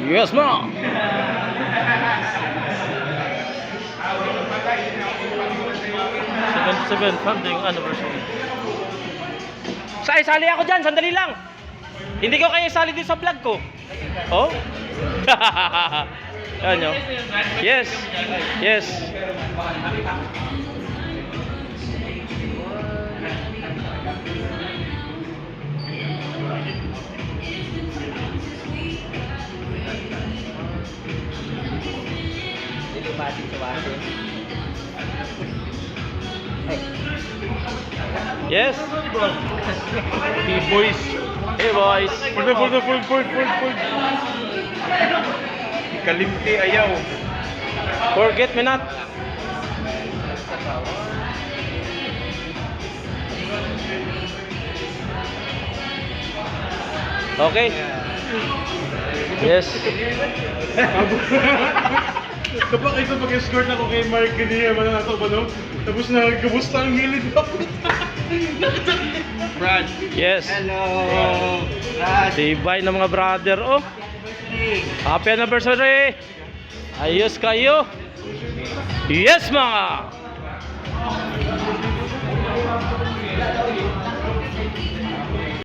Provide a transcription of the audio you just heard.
Yes, ma'am. 77 founding anniversary. Sali ako dyan, sandali lang. Hindi ko kayo sali din sa vlog ko. Oh? Yan nyo. Yes. Yes. Yes. Hey boys. Hey boys. Full. Kalimti ayaw. Forget me not. Okay. Yes. Kapag ito pag-escort ako kay Mark kanina, mga nato ba no? Tapos nagkamusta ang gilid ako. Brad. Yes. Hello. Brad. Tibay ng mga brother. Oh. Happy anniversary. Ayos kayo. Yes mga.